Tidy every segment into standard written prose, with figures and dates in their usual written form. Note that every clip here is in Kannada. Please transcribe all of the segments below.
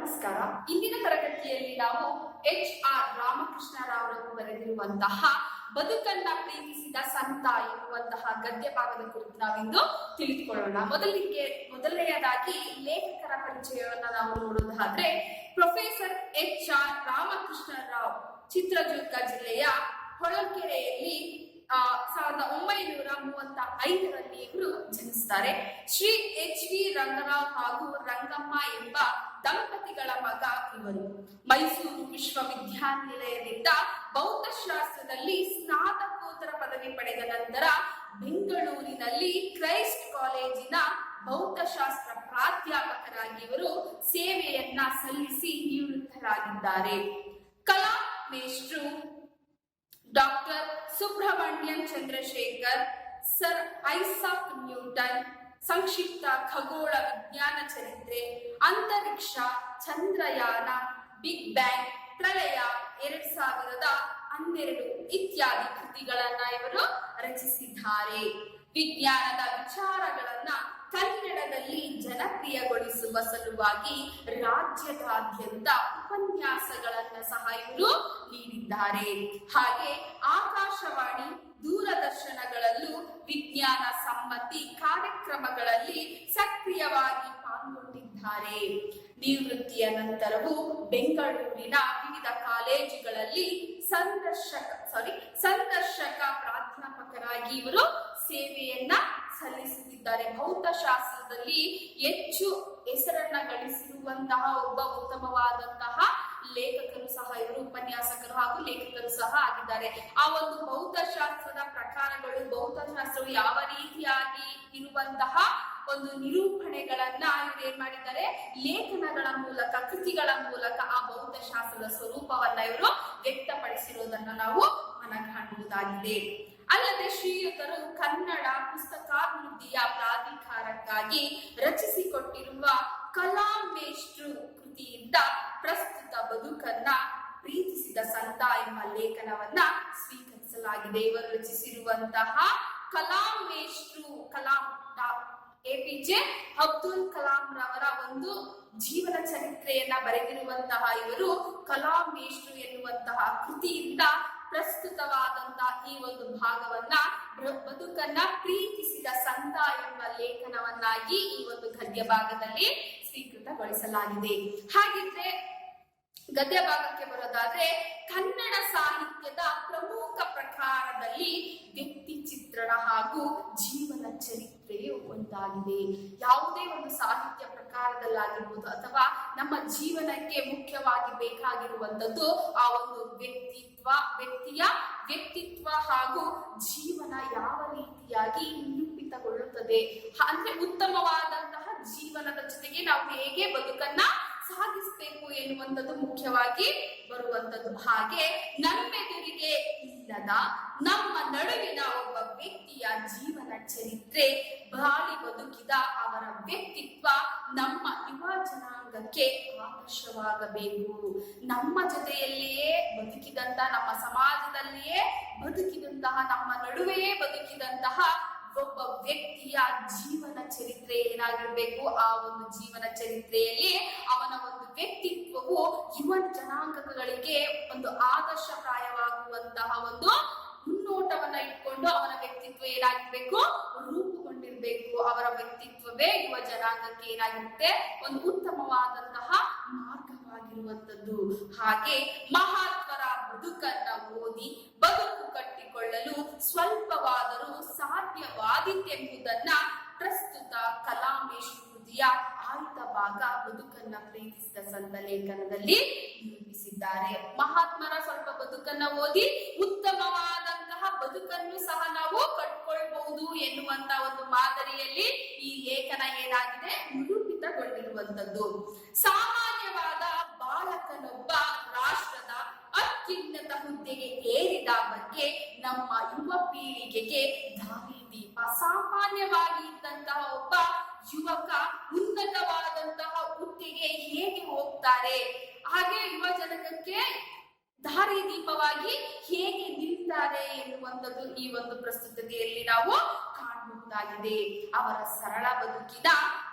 ನಮಸ್ಕಾರ. ಇಂದಿನ ತರಗತಿಯಲ್ಲಿ ನಾವು HR ರಾಮಕೃಷ್ಣರಾವ್ ಬರೆದಿರುವಂತಹ ಬದುಕನ್ನ ಪ್ರೀತಿಸಿದ ಸಂತ ಎನ್ನುವಂತಹ ಗದ್ಯ ಭಾಗದ ಕುರಿತು ನಾವಿಂದು ತಿಳಿದುಕೊಳ್ಳೋಣ. ಮೊದಲನೆಯದಾಗಿ ಲೇಖಕರ ಪರಿಚಯವನ್ನ ನಾವು ನೋಡುವುದಾದ್ರೆ ಪ್ರೊಫೆಸರ್ HR ರಾಮಕೃಷ್ಣರಾವ್ ಚಿತ್ರದುರ್ಗ ಜಿಲ್ಲೆಯ ಹೊಳಲ್ಕೆರೆಯಲ್ಲಿ 1935ರಲ್ಲಿ ಇವರು ಜನಿಸ್ತಾರೆ. ಶ್ರೀ HV ರಂಗರಾವ್ ಹಾಗೂ ರಂಗಮ್ಮ ಎಂಬ ದಂಪತಿಗಳ ಮಗ ಇವರು. ಮೈಸೂರು ವಿಶ್ವವಿದ್ಯಾನಿಲಯದಿಂದ ಭೌತಶಾಸ್ತ್ರದಲ್ಲಿ ಸ್ನಾತಕೋತ್ತರ ಪದವಿ ಪಡೆದ ನಂತರ ಬೆಂಗಳೂರಿನಲ್ಲಿ ಕ್ರೈಸ್ಟ್ ಕಾಲೇಜಿನ ಭೌತಶಾಸ್ತ್ರ ಪ್ರಾಧ್ಯಾಪಕರಾಗಿ ಇವರು ಸೇವೆಯನ್ನ ಸಲ್ಲಿಸಿ ನಿವೃತ್ತರಾಗಿದ್ದಾರೆ. ಕಲಾ ಮೇಷ್ಟ್ರು doctor Subrahmanyan Chandrasekhar, sir Isaac Newton, ಸಂಕ್ಷಿಪ್ತ ಖಗೋಳ ವಿಜ್ಞಾನ ಚರಿತ್ರೆ, ಅಂತರಿಕ್ಷ, ಚಂದ್ರಯಾನ, ಬಿಗ್ ಬ್ಯಾಂಗ್, ಪ್ರಳಯ 2012 ಇತ್ಯಾದಿ ಕೃತಿಗಳನ್ನ ಇವರು ರಚಿಸಿದ್ದಾರೆ. ವಿಜ್ಞಾನದ ವಿಚಾರಗಳನ್ನ ಕನ್ನಡದಲ್ಲಿ ಜನಪ್ರಿಯಗೊಳಿಸುವ ಸಲುವಾಗಿ ರಾಜ್ಯದಾದ್ಯಂತ ಉಪನ್ಯಾಸಗಳನ್ನ ಸಹ ಇವರು ನೀಡಿದ್ದಾರೆ. ಹಾಗೆ ಆಕಾಶವಾಣಿ, ದೂರದರ್ಶನಗಳಲ್ಲೂ ವಿಜ್ಞಾನ ಸಂಬಂಧಿ ಕಾರ್ಯಕ್ರಮಗಳಲ್ಲಿ ಸಕ್ರಿಯವಾಗಿ ಪಾಲ್ಗೊಂಡಿದ್ದಾರೆ. ನಿವೃತ್ತಿಯ ನಂತರವೂ ಬೆಂಗಳೂರಿನ ವಿವಿಧ ಕಾಲೇಜುಗಳಲ್ಲಿ ಸಂದರ್ಶಕ ಪ್ರಾಧ್ಯಾಪಕರಾಗಿ ಇವರು ಸೇವೆಯನ್ನ ಸಲ್ಲಿಸುತ್ತಿದ್ದಾರೆ. ಭೌತಶಾಸ್ತ್ರದಲ್ಲಿ ಹೆಚ್ಚು ಹೆಸರನ್ನ ಗಳಿಸಿರುವಂತಹ ಒಬ್ಬ ಉತ್ತಮವಾದಂತಹ ಲೇಖಕರು ಸಹ ಇವರು, ಉಪನ್ಯಾಸಕರು ಹಾಗೂ ಲೇಖಕರು ಸಹ ಆಗಿದ್ದಾರೆ. ಆ ಒಂದು ಭೌತಶಾಸ್ತ್ರದ ಪ್ರಕಾರಗಳು, ಭೌತಶಾಸ್ತ್ರವು ಯಾವ ರೀತಿಯಾಗಿ ಇರುವಂತಹ ಒಂದು ನಿರೂಪಣೆಗಳನ್ನ ಇವರು ಏನ್ ಮಾಡಿದ್ದಾರೆ, ಲೇಖನಗಳ ಮೂಲಕ, ಕೃತಿಗಳ ಮೂಲಕ ಆ ಭೌತಶಾಸ್ತ್ರದ ಸ್ವರೂಪವನ್ನ ಇವರು ವ್ಯಕ್ತಪಡಿಸಿರುವುದನ್ನು ನಾವು ಮನಗಾಣಬಹುದಾಗಿದೆ. ಅಲ್ಲದೆ ಶ್ರೀಯುತರು ಕನ್ನಡ ಪುಸ್ತಕಾಭಿವೃದ್ಧಿಯ ಪ್ರಾಧಿಕಾರಕ್ಕಾಗಿ ರಚಿಸಿಕೊಟ್ಟಿರುವ ಕಲಾಮೇಷ್ಟ್ರು ಕೃತಿಯಿಂದ ಪ್ರಸ್ತುತ ಬದುಕನ್ನ ಪ್ರೀತಿಸಿದ ಸಂತ ಎಂಬ ಲೇಖನವನ್ನ ಸ್ವೀಕರಿಸಲಾಗಿದೆ. ಇವರು ರಚಿಸಿರುವಂತಹ ಕಲಾಮೇಷ್ಟ್ರು, APJ ಅಬ್ದುಲ್ ಕಲಾಂ ರವರ ಒಂದು ಜೀವನ ಚರಿತ್ರೆಯನ್ನ ಬರೆದಿರುವಂತಹ ಇವರು ಕಲಾಮೇಷ್ಟ್ರು ಎನ್ನುವಂತಹ ಕೃತಿಯಿಂದ ಪ್ರಸ್ತುತವಾದಂತಹ ಈ ಒಂದು ಭಾಗವನ್ನ ಬದುಕನ್ನ ಪ್ರೀತಿಸಿದ ಸಂತ ಎಂಬ ಲೇಖನವನ್ನಾಗಿ ಈ ಒಂದು ಗದ್ಯ ಭಾಗದಲ್ಲಿ ಸ್ವೀಕೃತಗೊಳಿಸಲಾಗಿದೆ. ಹಾಗಿದ್ರೆ ಗದ್ಯ ಭಾಗಕ್ಕೆ ಬರೋದಾದ್ರೆ, ಕನ್ನಡ ಸಾಹಿತ್ಯದ ಪ್ರಮುಖ ಪ್ರಕಾರದಲ್ಲಿ ವ್ಯಕ್ತಿ ಚಿತ್ರಣ ಹಾಗೂ ಜೀವನ ಚರಿತ್ರೆಯು ಒಂದಾಗಿದೆ. ಯಾವುದೇ ಒಂದು ಸಾಹಿತ್ಯ ಪ್ರಕಾರದಲ್ಲಾಗಿರ್ಬೋದು ಅಥವಾ ನಮ್ಮ ಜೀವನಕ್ಕೆ ಮುಖ್ಯವಾಗಿ ಬೇಕಾಗಿರುವಂತದ್ದು ಆ ಒಂದು ವ್ಯಕ್ತಿಯ ವ್ಯಕ್ತಿತ್ವ ಹಾಗೂ ಜೀವನ ಯಾವ ರೀತಿಯಾಗಿ ನಿರೂಪಿತಗೊಳ್ಳುತ್ತದೆ, ಅಂದ್ರೆ ಉತ್ತಮವಾದಂತಹ ಜೀವನದ ಜೊತೆಗೆ ನಾವು ಹೇಗೆ ಬದುಕನ್ನ ಸಾಗಿಸಬೇಕು ಎನ್ನುವಂಥದ್ದು ಮುಖ್ಯವಾಗಿ ಬರುವಂಥದ್ದು. ಹಾಗೆ ನಮ್ಮೆದುರಿಗೆ ಇಲ್ಲದ ನಮ್ಮ ನಡುವಿನ ಒಬ್ಬ ವ್ಯಕ್ತಿಯ ಜೀವನ ಚರಿತ್ರೆ, ಬಾಳಿ ಬದುಕಿದ ಅವರ ವ್ಯಕ್ತಿತ್ವ ನಮ್ಮ ಯುವ ಜನಾಂಗಕ್ಕೆ ಆದರ್ಶವಾಗಬೇಕು. ನಮ್ಮ ಜೊತೆಯಲ್ಲಿಯೇ ಬದುಕಿದಂತಹ, ನಮ್ಮ ಸಮಾಜದಲ್ಲಿಯೇ ಬದುಕಿದಂತಹ, ನಮ್ಮ ನಡುವೆಯೇ ಬದುಕಿದಂತಹ ಒಬ್ಬ ವ್ಯಕ್ತಿಯ ಜೀವನ ಚರಿತ್ರೆ ಏನಾಗಿರ್ಬೇಕು, ಆ ಒಂದು ಜೀವನ ಚರಿತ್ರೆಯಲ್ಲಿ ಅವನ ಒಂದು ವ್ಯಕ್ತಿತ್ವವು ಯುವ ಜನಾಂಗಗಳಿಗೆ ಒಂದು ಆದರ್ಶಪ್ರಾಯವಾಗುವಂತಹ ಒಂದು ಮುನ್ನೋಟವನ್ನ ಇಟ್ಕೊಂಡು ಅವನ ವ್ಯಕ್ತಿತ್ವ ಏನಾಗಿರ್ಬೇಕು, ರೂಪುಗೊಂಡಿರ್ಬೇಕು. ಅವರ ವ್ಯಕ್ತಿತ್ವವೇ ಯುವ ಜನಾಂಗಕ್ಕೆ ಏನಾಗಿರುತ್ತೆ, ಒಂದು ಉತ್ತಮವಾದಂತಹ ಮಾರ್ಗವಾಗಿರುವಂತದ್ದು. ಹಾಗೆ ಮಹಾತ್ಮರ ಬದುಕನ್ನ ಓದಿ ಬದುಕು ಕಟ್ಟಿಕೊಳ್ಳಲು ಸ್ವಲ್ಪವಾದರೂ ಸಾಧ್ಯವಾದೀತೆಂಬುದನ್ನ ಪ್ರಸ್ತುತ ಕಲಾಮೇಷ್ಟ್ರು ಕೃತಿಯ ಆಯ್ದ ಭಾಗ ಬದುಕನ್ನ ಪ್ರೀತಿಸಿದ ಸಂತ ಲೇಖನದಲ್ಲಿ ನಿರೂಪಿಸಿದ್ದಾರೆ. ಮಹಾತ್ಮರ ಸ್ವಲ್ಪ ಬದುಕನ್ನ ಓದಿ ಉತ್ತಮವಾದಂತಹ ಬದುಕನ್ನು ಸಹ ನಾವು ಕಟ್ಕೊಳ್ಬಹುದು ಎನ್ನುವಂತ ಒಂದು ಮಾದರಿಯಲ್ಲಿ ಈ ಲೇಖನ ಏನಾಗಿದೆ, ನಿರೂಪಿತಗೊಂಡಿರುವಂತದ್ದು. ಸಾಮಾನ್ಯವಾದ ಬಾಲಕನೊಬ್ಬ ರಾಷ್ಟ್ರದ ಅತ್ಯುನ್ನತ ಹುದ್ದೆಗೆ ಏರಿದ ಬಗ್ಗೆ ನಮ್ಮ ಯುವ ಪೀಳಿಗೆಗೆ ದಾರಿದೀಪ. ಸಾಮಾನ್ಯವಾಗಿ ಇದ್ದಂತಹ ಒಬ್ಬ ಯುವಕ ಉನ್ನತವಾದಂತಹ ಹುದ್ದೆಗೆ ಹೇಗೆ ಹೋಗ್ತಾರೆ, ಹಾಗೆ ಯುವ ಜನಕ್ಕೆ ದಾರಿದೀಪವಾಗಿ ಹೇಗೆ ನಿಲ್ತಾರೆ ಎನ್ನುವಂಥದ್ದು ಈ ಒಂದು ಪ್ರಸ್ತುತತೆಯಲ್ಲಿ ನಾವು ಕಾಣಬಹುದಾಗಿದೆ. ಅವರ ಸರಳ ಬದುಕಿನ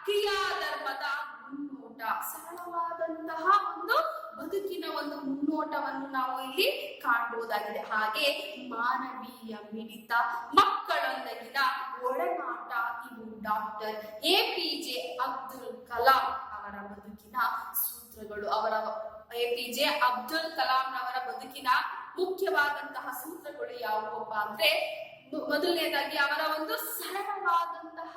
ಕ್ರಿಯಾಧರ್ಮದ ಮುನ್ನೋಟ ಸರಳವಾದಂತಹ ಒಂದು ಬದುಕಿನ ಒಂದು ಮುನ್ನೋಟವನ್ನು ನಾವು ಇಲ್ಲಿ ಕಾಣಬಹುದಾಗಿದೆ. ಹಾಗೆ ಮಾನವೀಯ ಮಿಡಿತ, ಮಕ್ಕಳೊಂದಿಗಿನ ಒಡನಾಟ, ಇವು ಡಾಕ್ಟರ್ APJ ಅಬ್ದುಲ್ ಕಲಾಂ ಅವರ ಬದುಕಿನ ಸೂತ್ರಗಳು. APJ ಅಬ್ದುಲ್ ಕಲಾಂ ಅವರ ಬದುಕಿನ ಮುಖ್ಯವಾದಂತಹ ಸೂತ್ರಗಳು ಯಾವುವಪ್ಪ ಅಂದ್ರೆ, ಮೊದಲನೇದಾಗಿ ಅವರ ಒಂದು ಸರಳವಾದಂತಹ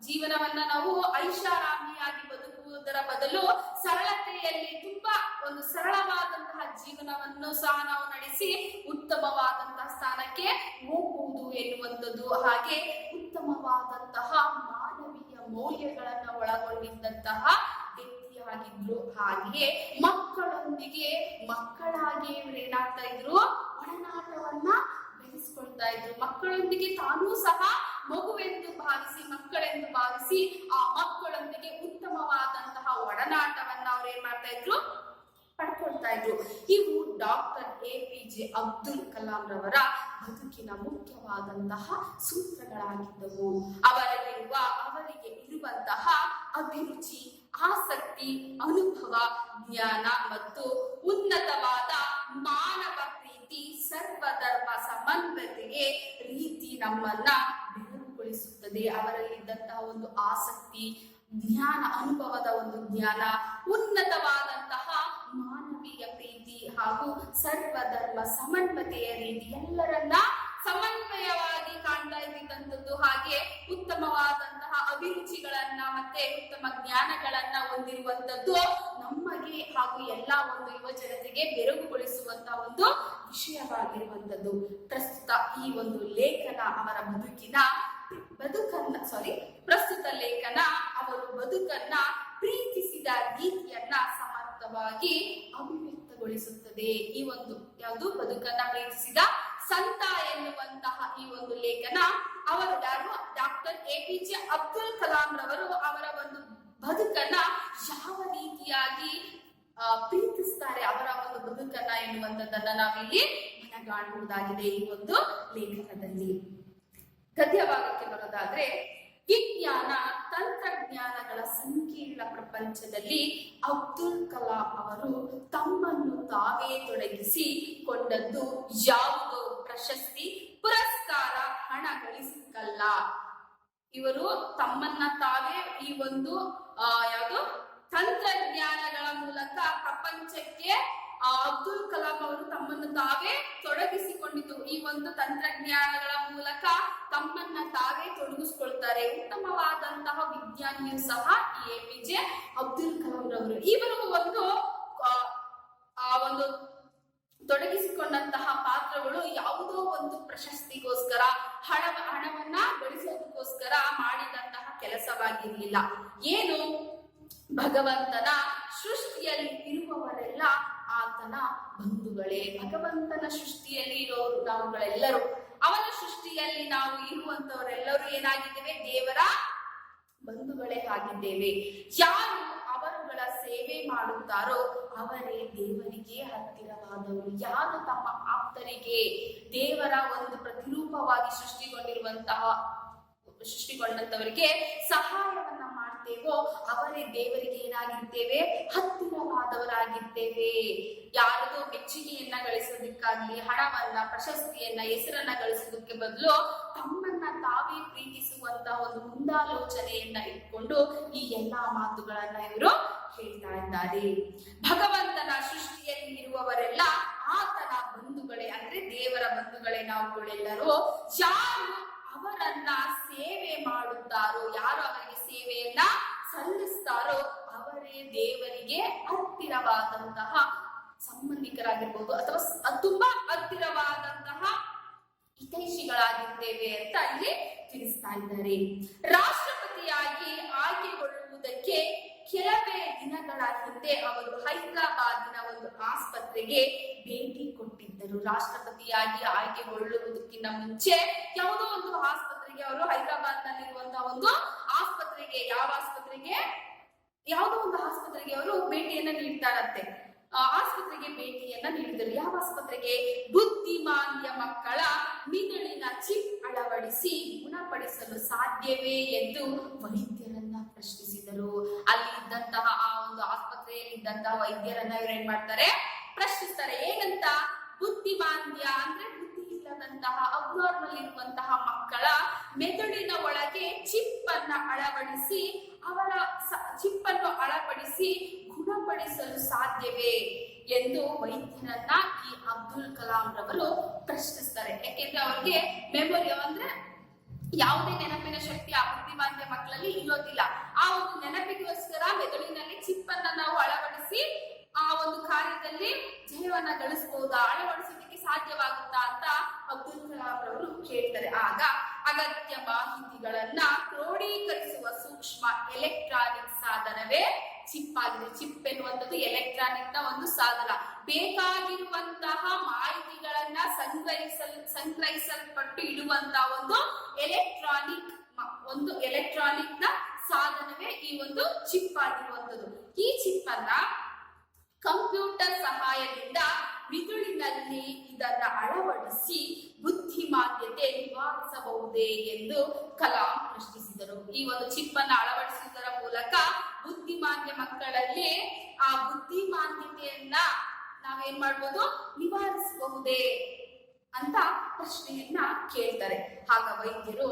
ಜೀವನವನ್ನ ನಾವು ಐಷಾರಾಮಿಯಾಗಿ ಬದುಕುವುದರ ಬದಲು ಸರಳತೆಯಲ್ಲಿ ತುಂಬಾ ಒಂದು ಸರಳವಾದಂತಹ ಜೀವನವನ್ನು ಸಹ ನಾವು ನಡೆಸಿ ಉತ್ತಮವಾದಂತಹ ಸ್ಥಾನಕ್ಕೆ ಹೋಗುವುದು ಎನ್ನುವಂಥದ್ದು. ಹಾಗೆ ಉತ್ತಮವಾದಂತಹ ಮಾನವೀಯ ಮೌಲ್ಯಗಳನ್ನ ಒಳಗೊಂಡಿದ್ದಂತಹ ವ್ಯಕ್ತಿಯಾಗಿದ್ರು. ಹಾಗೆಯೇ ಮಕ್ಕಳೊಂದಿಗೆ ಮಕ್ಕಳಾಗಿ ಏನಾಗ್ತಾ ಇದ್ರು, ಒಡನಾಟವನ್ನ ಬೆಳೆಸ್ಕೊಳ್ತಾ ಇದ್ರು. ಮಕ್ಕಳೊಂದಿಗೆ ತಾನೂ ಸಹ ಮಗುವೆಂದು ಭಾವಿಸಿ, ಮಕ್ಕಳೆಂದು ಭಾವಿಸಿ ಆ ಮಕ್ಕಳೊಂದಿಗೆ ಉತ್ತಮವಾದಂತಹ ಒಡನಾಟವನ್ನ ಅವ್ರು ಏನ್ ಮಾಡ್ತಾ ಇದ್ರು, ಪಡ್ಕೊಳ್ತಾ ಇದ್ರು. ಇವು ಡಾಕ್ಟರ್ APJ ಅಬ್ದುಲ್ ಕಲಾಂ ರವರ ಬದುಕಿನ ಮುಖ್ಯವಾದಂತಹ ಸೂತ್ರಗಳಾಗಿದ್ದವು. ಅವರಿಗೆ ಇರುವಂತಹ ಅಭಿರುಚಿ, ಆಸಕ್ತಿ, ಅನುಭವ, ಜ್ಞಾನ ಮತ್ತು ಉನ್ನತವಾದ ಮಾನವ ಪ್ರೀತಿ, ಸರ್ವಧರ್ಮ ಸಮನ್ವಯತೆಗೆ ರೀತಿ ನಮ್ಮನ್ನ ಬೆರಗುಗೊಳಿಸುತ್ತದೆ. ಅವರಲ್ಲಿದ್ದಂತಹ ಒಂದು ಆಸಕ್ತಿ, ಜ್ಞಾನ, ಅನುಭವದ ಒಂದು ಜ್ಞಾನ, ಉನ್ನತವಾದಂತಹ ಮಾನವೀಯ ಪ್ರೀತಿ ಹಾಗೂ ಸರ್ವಧರ್ಮ ಸಮನ್ವಯತೆಯ ರೀತಿ, ಎಲ್ಲರನ್ನ ಸಮನ್ವಯವಾಗಿ ಕಾಣ್ತಾ ಇದ್ದಂಥದ್ದು. ಹಾಗೆ ಉತ್ತಮವಾದಂತಹ ಅಭಿರುಚಿಗಳನ್ನ ಮತ್ತೆ ಉತ್ತಮ ಜ್ಞಾನಗಳನ್ನ ಹೊಂದಿರುವಂತದ್ದು ನಮಗೆ ಹಾಗೂ ಎಲ್ಲಾ ಒಂದು ಯುವ ಜನತೆಗೆ ಬೆರಗುಗೊಳಿಸುವಂತಹ ಒಂದು ವಿಷಯವಾಗಿರುವಂತದ್ದು. ಪ್ರಸ್ತುತ ಈ ಒಂದು ಲೇಖನ ಅವರ ಪ್ರಸ್ತುತ ಲೇಖನ ಅವರು ಬದುಕನ್ನ ಪ್ರೀತಿಸಿದ ರೀತಿಯನ್ನ ಸಮರ್ಥವಾಗಿ ಅಭಿವ್ಯಕ್ತಗೊಳಿಸುತ್ತದೆ. ಈ ಒಂದು ಯಾವುದು ಬದುಕನ್ನ ಪ್ರೀತಿಸಿದ ಸಂತ ಎನ್ನುವಂತಹ ಈ ಒಂದು ಲೇಖನ ಅವರು ಯಾರು, ಡಾಕ್ಟರ್ APJ ಅಬ್ದುಲ್ ಕಲಾಂ ರವರು ಅವರ ಒಂದು ಬದುಕನ್ನ ಯಾವ ರೀತಿಯಾಗಿ ಪ್ರೀತಿಸ್ತಾರೆ, ಅವರ ಒಂದು ಬದುಕನ್ನ ಎನ್ನುವಂಥದ್ದನ್ನ ನಾವಿಲ್ಲಿ ಮನಗಾಣಬಹುದಾಗಿದೆ ಈ ಒಂದು ಲೇಖನದಲ್ಲಿ. ಗದ್ಯಭಾಗಕ್ಕೆ ಬರೋದಾದ್ರೆ, ವಿಜ್ಞಾನ ತಂತ್ರಜ್ಞಾನಗಳ ಸಂಕೀರ್ಣ ಪ್ರಪಂಚದಲ್ಲಿ ಅಬ್ದುಲ್ ಕಲಾಂ ಅವರು ತಮ್ಮನ್ನು ತಾವೇ ತೊಡಗಿಸಿಕೊಂಡದ್ದು ಯಾವುದೋ ಪ್ರಶಸ್ತಿ, ಪುರಸ್ಕಾರ, ಹಣ ಗಳಿಸಿಕಲ್ಲ. ಇವರು ತಮ್ಮನ್ನ ತಾವೇ ಈ ಒಂದು ಯಾವುದು ತಂತ್ರಜ್ಞಾನಗಳ ಮೂಲಕ ಪ್ರಪಂಚಕ್ಕೆ ಅಬ್ದುಲ್ ಕಲಾಂ ಅವರು ತಮ್ಮನ್ನು ತಾವೇ ತೊಡಗಿಸಿಕೊಂಡಿದ್ದು. ಈ ಒಂದು ತಂತ್ರಜ್ಞಾನಗಳ ಮೂಲಕ ತಮ್ಮನ್ನ ತಾವೇ ತೊಡಗಿಸಿಕೊಳ್ತಾರೆ. ಉತ್ತಮವಾದಂತಹ ವಿಜ್ಞಾನಿಯು ಸಹ ಈ APJ ಅಬ್ದುಲ್ ಕಲಾಂ ರವರು. ಇವರು ಒಂದು ತೊಡಗಿಸಿಕೊಂಡಂತಹ ಪಾತ್ರಗಳು ಯಾವುದೋ ಒಂದು ಪ್ರಶಸ್ತಿಗೋಸ್ಕರ, ಹಣವನ್ನ ಗಳಿಸೋದಕ್ಕೋಸ್ಕರ ಮಾಡಿದಂತಹ ಕೆಲಸವಾಗಿರ್ಲಿಲ್ಲ. ಏನು, ಭಗವಂತನ ಸೃಷ್ಟಿಯಲ್ಲಿ ಇರುವವರೆಲ್ಲ ಆತನ ಬಂಧುಗಳೇ. ಭಗವಂತನ ಸೃಷ್ಟಿಯಲ್ಲಿ ಇರೋರು ನಾವುಗಳೆಲ್ಲರೂ, ಅವನ ಸೃಷ್ಟಿಯಲ್ಲಿ ನಾವು ಇರುವಂತವರೆಲ್ಲರೂ ಏನಾಗಿದ್ದೇವೆ, ದೇವರ ಬಂಧುಗಳೇ ಆಗಿದ್ದೇವೆ. ಯಾರು ಅವರುಗಳ ಸೇವೆ ಮಾಡುತ್ತಾರೋ ಅವರೇ ದೇವರಿಗೆ ಹತ್ತಿರವಾದವರು. ಯಾರು ತಮ್ಮ ಆಪ್ತರಿಗೆ ದೇವರ ಒಂದು ಪ್ರತಿರೂಪವಾಗಿ ಸೃಷ್ಟಿಗೊಂಡಂತವರಿಗೆ ಸಹಾಯವನ್ನ ಮಾಡ್ತೇವೋ ಅವರೇ ದೇವರಿಗೆ ಏನಾಗಿರ್ತೇವೆ, ಹತ್ತಿರವಾದವರಾಗಿರ್ತೇವೆ. ಯಾರದೋ ಮೆಚ್ಚುಗೆಯನ್ನ ಗಳಿಸೋದಕ್ಕಾಗ್ಲಿ, ಹಣವನ್ನ, ಪ್ರಶಸ್ತಿಯನ್ನ, ಹೆಸರನ್ನ ಗಳಿಸೋದಕ್ಕೆ ಬದಲು ತಮ್ಮನ್ನ ತಾವೇ ಪ್ರೀತಿಸುವಂತಹ ಒಂದು ಮುಂದಾಲೋಚನೆಯನ್ನ ಇಟ್ಕೊಂಡು ಈ ಎಲ್ಲಾ ಮಾತುಗಳನ್ನ ಇವರು ಹೇಳ್ತಾ ಇದ್ದಾರೆ. ಭಗವಂತನ ಸೃಷ್ಟಿಯಲ್ಲಿ ಇರುವವರೆಲ್ಲ ಆತನ ಬಂಧುಗಳೇ, ಅಂದ್ರೆ ದೇವರ ಬಂಧುಗಳೇ ನಾವುಗಳೆಲ್ಲರೂ. ಯಾರು ಅವರನ್ನ ಸೇವೆ ಮಾಡುತ್ತಾರೋ, ಯಾರು ಅವರಿಗೆ ಸೇವೆಯನ್ನ ಸಲ್ಲಿಸ್ತಾರೋ ಅವರೇ ದೇವರಿಗೆ ಹತ್ತಿರವಾದಂತಹ ಸಂಬಂಧಿಕರಾಗಿರ್ಬೋದು ಅಥವಾ ತುಂಬಾ ಹತ್ತಿರವಾದಂತಹ ಹಿತೈಷಿಗಳಾಗಿದ್ದೇವೆ ಅಂತ ಇಲ್ಲಿ ತಿಳಿಸ್ತಾ ಇದ್ದಾರೆ. ರಾಷ್ಟ್ರಪತಿಯಾಗಿ ಆಯ್ಕೆಗೊಳ್ಳುವುದಕ್ಕೆ ಕೆಲವೇ ದಿನಗಳ ಹಿಂದೆ ಅವರು ಹೈದರಾಬಾದಿನ ಒಂದು ಆಸ್ಪತ್ರೆಗೆ ಭೇಟಿ ಕೊಟ್ಟಿದ್ದರು. ರಾಷ್ಟ್ರಪತಿಯಾಗಿ ಆಯ್ಕೆಗೊಳ್ಳುವುದಕ್ಕಿಂತ ಮುಂಚೆ ಯಾವುದೋ ಒಂದು ಆಸ್ಪತ್ರೆಗೆ ಅವರು ಹೈದರಾಬಾದ್ ನಲ್ಲಿರುವಂತಹ ಒಂದು ಆಸ್ಪತ್ರೆಗೆ, ಯಾವುದೋ ಒಂದು ಆಸ್ಪತ್ರೆಗೆ ಅವರು ಭೇಟಿಯನ್ನ ನೀಡ್ತಾರಂತೆ. ಆಸ್ಪತ್ರೆಗೆ ಭೇಟಿಯನ್ನ ನೀಡಿದರು. ಯಾವ ಆಸ್ಪತ್ರೆಗೆ? ಬುದ್ಧಿಮಾಂದ್ಯ ಮಕ್ಕಳ ಮಿದುಳಿನ ಚಿಪ್ ಅಳವಡಿಸಿ ಗುಣಪಡಿಸಲು ಸಾಧ್ಯವೇ ಎಂದು ವೈದ್ಯರನ್ನ ಪ್ರಶ್ನಿಸಿದರು. ಅಲ್ಲಿ ಇದ್ದಂತ ಆಸ್ಪತ್ರೆಯಲ್ಲಿದ್ದಂತಹ ವೈದ್ಯರನ್ನ ಇವ್ರು ಏನ್ ಮಾಡ್ತಾರೆ, ಪ್ರಶ್ನಿಸ್ತಾರೆ. ಏನಂತ? ಬುದ್ಧಿಮಾಂದ್ಯ ಅಂದ್ರೆ ಬುದ್ಧಿ ಇಲ್ಲದಂತಹ ಅಬ್ನಾರ್ಮಲ್ ಇರುವಂತಹ ಮಕ್ಕಳ ಮೆದುಳಿನ ಒಳಗೆ ಚಿಪ್ ಅನ್ನ ಅಳವಡಿಸಿ ಗುಣಪಡಿಸಲು ಸಾಧ್ಯವೇ ಎಂದು ವೈದ್ಯರನ್ನ ಈ ಅಬ್ದುಲ್ ಕಲಾಂ ರವರು ಪ್ರಶ್ನಿಸ್ತಾರೆ. ಯಾಕೆಂದ್ರೆ ಅವ್ರಿಗೆ ಮೆಮೊರಿ ಅಂದ್ರೆ ಯಾವುದೇ ನೆನಪಿನ ಶಕ್ತಿ ಆ ಬುದ್ಧಿಮಾಂದ್ಯ ಮಕ್ಕಳಲ್ಲಿ ಇರೋದಿಲ್ಲ. ಆ ಒಂದು ನೆನಪಿಗೋಸ್ಕರ ಮೆದುಳಿನಲ್ಲಿ ಚಿಪ್ ಅನ್ನ ನಾವು ಅಳವಡಿಸಿ ಆ ಒಂದು ಕಾರ್ಯದಲ್ಲಿ ಜಯವನ್ನ ಗಳಿಸಬಹುದಾ, ಅಳವಡಿಸೋದಕ್ಕೆ ಸಾಧ್ಯವಾಗುತ್ತಾ ಅಂತ ಅಬ್ದುಲ್ ಕಲಾಂ ರವರು ಕೇಳ್ತಾರೆ. ಆಗ ಅಗತ್ಯ ಮಾಹಿತಿಗಳನ್ನ ಕ್ರೋಢೀಕರಿಸುವ ಸೂಕ್ಷ್ಮ ಎಲೆಕ್ಟ್ರಾನಿಕ್ ಸಾಧನವೇ ಚಿಪ್ ಆಗಿದೆ. ಚಿಪ್ ಎನ್ನುವಂಥದ್ದು ಎಲೆಕ್ಟ್ರಾನಿಕ್ ನ ಒಂದು ಸಾಧನ. ಬೇಕಾಗಿರುವಂತಹ ಮಾಹಿತಿಗಳನ್ನ ಸಂಗ್ರಹಿಸಲ್ಪಟ್ಟು ಇಡುವಂತಹ ಒಂದು ಎಲೆಕ್ಟ್ರಾನಿಕ್ ನ ಸಾಧನವೇ ಈ ಒಂದು ಚಿಪ್ ಆಗಿರುವಂಥದ್ದು. ಈ ಚಿಪ್ ಅನ್ನ ಕಂಪ್ಯೂಟರ್ ಸಹಾಯದಿಂದ ಮಿದುಳಿನಲ್ಲಿ ಇದನ್ನ ಅಳವಡಿಸಿ ಬುದ್ಧಿಮಾಂದ್ಯತೆ ನಿವಾರಿಸಬಹುದೇ ಎಂದು ಕಲಾಂ ಪ್ರಶ್ನಿಸಿದರು. ಈ ಒಂದು ಚಿಪ್ ಅನ್ನ ಅಳವಡಿಸುವುದರ ಮೂಲಕ ಬುದ್ಧಿಮಾಂದ್ಯ ಮಕ್ಕಳಲ್ಲಿ ಆ ಬುದ್ಧಿಮಾಂದ್ಯತೆಯನ್ನ ನಾವೇನ್ ಮಾಡ್ಬೋದು, ನಿವಾರಿಸಬಹುದೇ ಅಂತ ಪ್ರಶ್ನೆಯನ್ನ ಕೇಳ್ತಾರೆ. ಆಗ ವೈದ್ಯರು